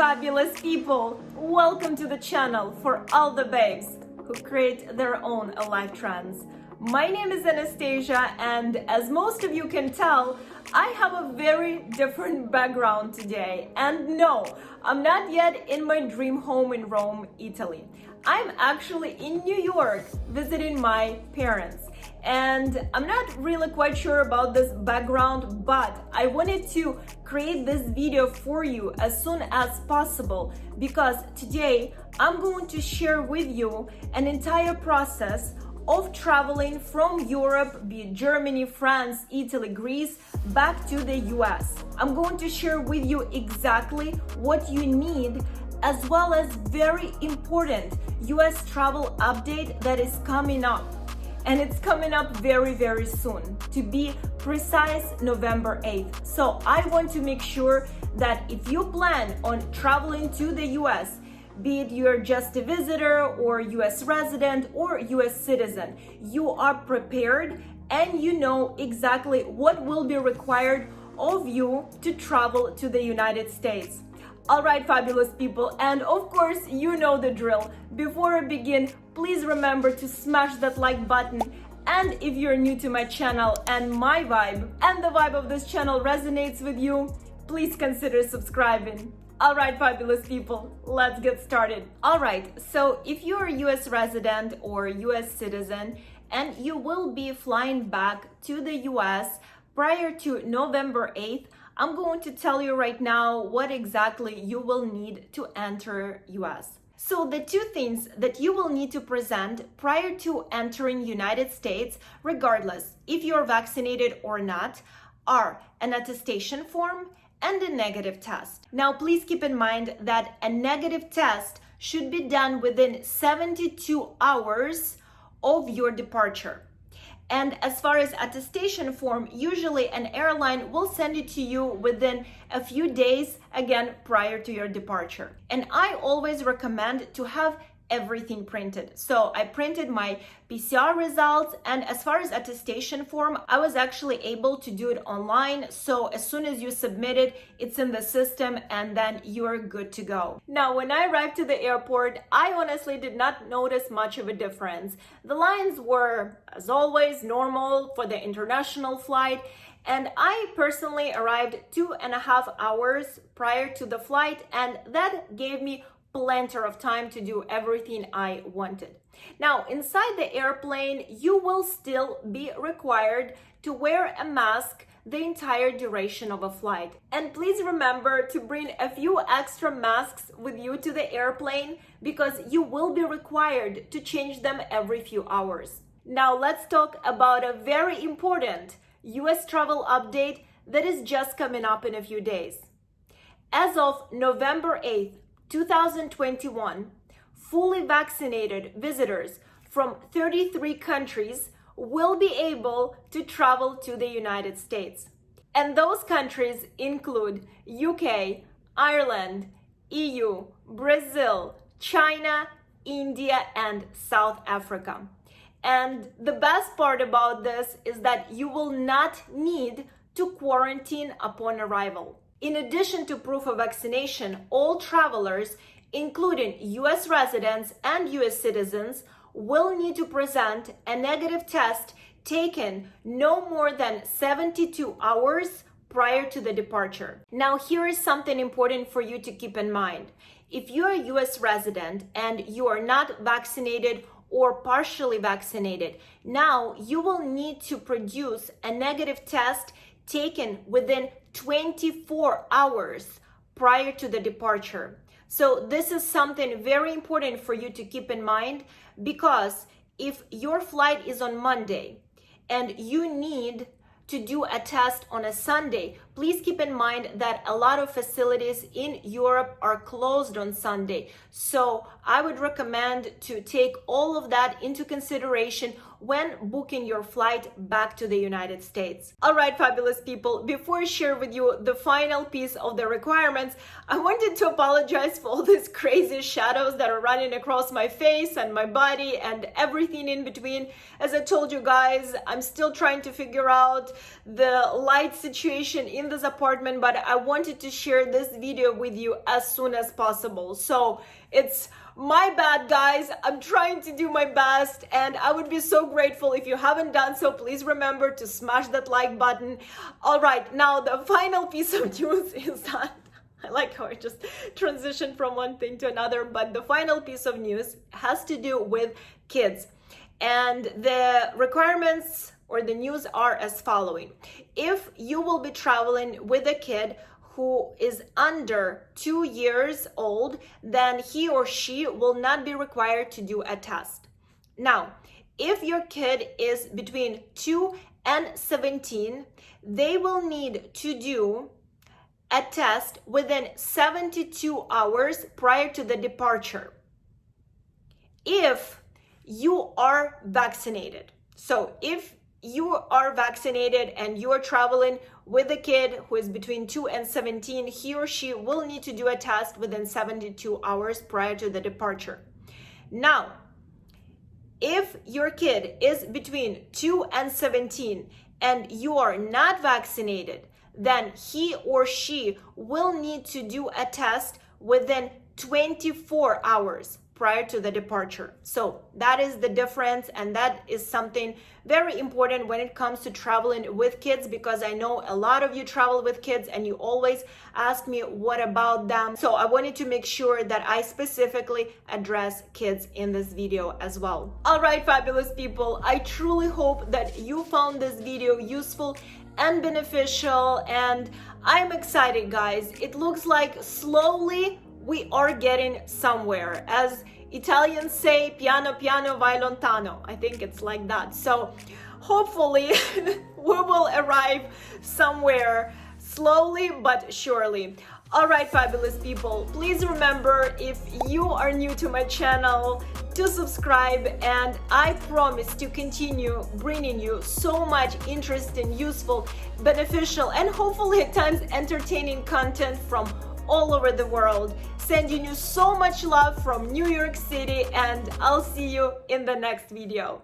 fabulous people! Welcome to the channel for all the babes who create their own life trends. My name is Anastasia, and as most of you can tell, I have a very different background today. And no, I'm not yet in my dream home in Rome, Italy. I'm actually in New York visiting my parents. And I'm not really quite sure about this background, but I wanted to create this video for you as soon as possible because today I'm going to share with you an entire process of traveling from Europe, be it Germany, France, Italy, Greece, back to the US. I'm going to share with you exactly what you need, as well as very important US travel update that is coming up. And it's coming up very, very soon. To be precise, November 8th. So I want to make sure that if you plan on traveling to the US, be it you're just a visitor or US resident or US citizen, you are prepared and you know exactly what will be required of you to travel to the United States. All right, fabulous people, and of course, you know the drill. Before I begin, please remember to smash that like button. And if you're new to my channel and my vibe and the vibe of this channel resonates with you, please consider subscribing. All right, fabulous people, let's get started. All right, so if you're a US resident or US citizen and you will be flying back to the US prior to November 8th, I'm going to tell you right now what exactly you will need to enter US. So the two things that you will need to present prior to entering United States, regardless if you're vaccinated or not, are an attestation form and a negative test. Now, please keep in mind that a negative test should be done within 72 hours of your departure. And as far as attestation form, usually an airline will send it to you within a few days, again, prior to your departure. And I always recommend to have everything printed. So I printed my PCR results, and as far as attestation form, I was actually able to do it online. So as soon as you submit it, it's in the system and then you're good to go. Now, when I arrived to the airport, I honestly did not notice much of a difference. The lines were, as always, normal for the international flight. And I personally arrived 2.5 hours prior to the flight, and that gave me plenty of time to do everything I wanted. Now, inside the airplane, you will still be required to wear a mask the entire duration of a flight. And please remember to bring a few extra masks with you to the airplane because you will be required to change them every few hours. Now, let's talk about a very important US travel update that is just coming up in a few days. As of November 8th, 2021, fully vaccinated visitors from 33 countries will be able to travel to the United States. And those countries include UK, Ireland, EU, Brazil, China, India, and South Africa. And the best part about this is that you will not need to quarantine upon arrival. In addition to proof of vaccination, all travelers, including US residents and US citizens, will need to present a negative test taken no more than 72 hours prior to the departure. Now, here is something important for you to keep in mind. If you're a US resident and you are not vaccinated or partially vaccinated, now you will need to produce a negative test taken within 24 hours prior to the departure. So this is something very important for you to keep in mind, because if your flight is on Monday and you need to do a test on a Sunday, please keep in mind that a lot of facilities in Europe are closed on Sunday. So I would recommend to take all of that into consideration when booking your flight back to the United States. All right, fabulous people, before I share with you the final piece of the requirements, I wanted to apologize for all these crazy shadows that are running across my face and my body and everything in between. As I told you guys, I'm still trying to figure out the light situation in in this apartment, but I wanted to share this video with you as soon as possible. So it's my bad, guys. I'm trying to do my best, and I would be so grateful if you haven't done so. Please remember to smash that like button. All right, now the final piece of news is that I like how I just transitioned from one thing to another, but the final piece of news has to do with kids. And the requirements or the news are as following. If you will be traveling with a kid who is under 2 years old, then he or she will not be required to do a test. Now, if your kid is between 2 and 17, they will need to do a test within 72 hours prior to the departure. If you are vaccinated. So if you are vaccinated and you are traveling with a kid who is between 2 and 17, he or she will need to do a test within 72 hours prior to the departure. Now, if your kid is between 2 and 17 and you are not vaccinated, then he or she will need to do a test within 24 hours prior to the departure. So that is the difference, and that is something very important when it comes to traveling with kids, because I know a lot of you travel with kids and you always ask me what about them. So I wanted to make sure that I specifically address kids in this video as well. All right, fabulous people, I truly hope that you found this video useful and beneficial, and I'm excited, guys. It looks like slowly we are getting somewhere. As Italians say, piano piano vai lontano. I think it's like that. So hopefully we will arrive somewhere slowly but surely. All right, fabulous people, please remember, if you are new to my channel, to subscribe, and I promise to continue bringing you so much interesting, useful, beneficial, and hopefully at times entertaining content from all over the world. Sending you so much love from New York City, and I'll see you in the next video.